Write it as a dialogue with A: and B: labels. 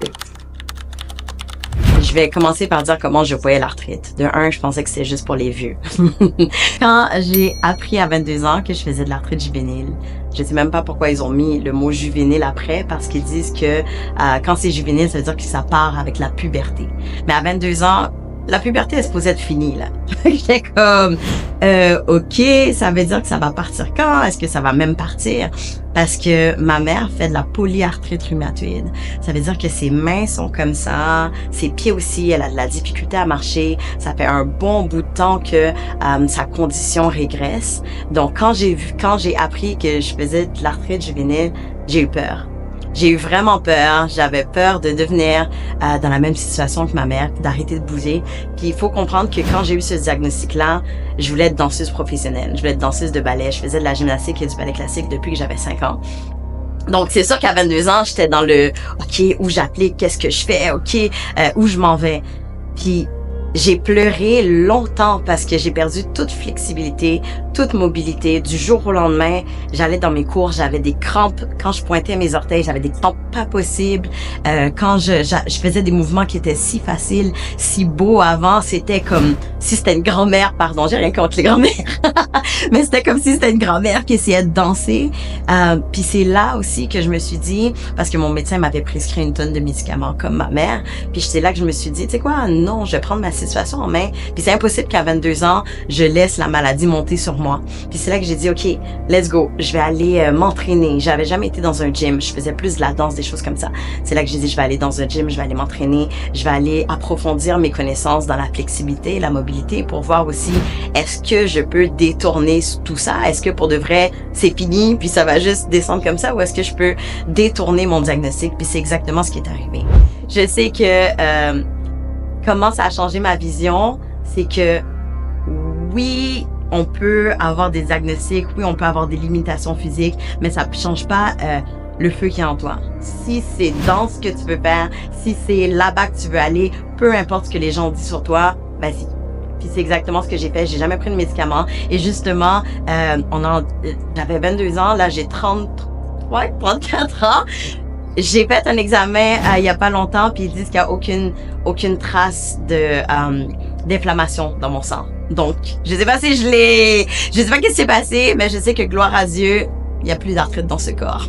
A: l'arthrite. Je vais commencer par dire comment je voyais l'arthrite. De un, je pensais que c'était juste pour les vieux. Quand j'ai appris à 22 ans que je faisais de l'arthrite juvénile, je sais même pas pourquoi ils ont mis le mot juvénile après, parce qu'ils disent que quand c'est juvénile, ça veut dire que ça part avec la puberté. Mais à 22 ans, la puberté est supposée être finie, là. J'étais comme, ok, ça veut dire que ça va partir quand? Est-ce que ça va même partir? Parce que ma mère fait de la polyarthrite rhumatoïde. Ça veut dire que ses mains sont comme ça, ses pieds aussi, elle a de la difficulté à marcher. Ça fait un bon bout de temps que sa condition régresse. Donc, quand j'ai appris que je faisais de l'arthrite juvénile, j'ai eu peur. J'ai eu vraiment peur. J'avais peur de devenir dans la même situation que ma mère, d'arrêter de bouger. Puis il faut comprendre que quand j'ai eu ce diagnostic-là, je voulais être danseuse professionnelle. Je voulais être danseuse de ballet. Je faisais de la gymnastique et du ballet classique depuis que j'avais 5 ans. Donc c'est sûr qu'à 22 ans, j'étais dans le OK, où j'applique, qu'est-ce que je fais, OK, où je m'en vais. Puis j'ai pleuré longtemps parce que j'ai perdu toute flexibilité, toute mobilité. Du jour au lendemain, j'allais dans mes cours, j'avais des crampes. Quand je pointais mes orteils, j'avais des crampes pas possibles. Quand je faisais des mouvements qui étaient si faciles, si beaux avant, c'était comme si c'était une grand-mère, pardon, j'ai rien contre les grand-mères. Mais c'était comme si c'était une grand-mère qui essayait de danser. Puis c'est là aussi que je me suis dit, parce que mon médecin m'avait prescrit une tonne de médicaments comme ma mère, puis c'est là que je me suis dit, tu sais quoi, non, je vais prendre ma situation en main. Puis c'est impossible qu'à 22 ans, je laisse la maladie monter sur moi. Puis c'est là que j'ai dit, OK, let's go, je vais aller m'entraîner. J'avais jamais été dans un gym, je faisais plus de la danse, des choses comme ça. C'est là que j'ai dit, je vais aller dans un gym, je vais aller m'entraîner, je vais aller approfondir mes connaissances dans la flexibilité, la mobilité, pour voir aussi, est-ce que je peux détourner tout ça? Est-ce que pour de vrai, c'est fini, puis ça va juste descendre comme ça, ou est-ce que je peux détourner mon diagnostic? Puis c'est exactement ce qui est arrivé. Je sais que comment ça a changé ma vision, c'est que oui, on peut avoir des diagnostics, oui, on peut avoir des limitations physiques, mais ça ne change pas le feu qui est en toi. Si c'est dans ce que tu veux faire, si c'est là-bas que tu veux aller, peu importe ce que les gens ont dit sur toi, vas-y. Puis c'est exactement ce que j'ai fait. J'ai jamais pris de médicaments. Et justement, j'avais 22 ans, là j'ai 34 ans. J'ai fait un examen il y a pas longtemps, puis ils disent qu'il y a aucune trace de d'inflammation dans mon sang. Donc, je sais pas si je sais pas qu'est-ce qui s'est passé, mais je sais que gloire à Dieu, il y a plus d'arthrite dans ce corps.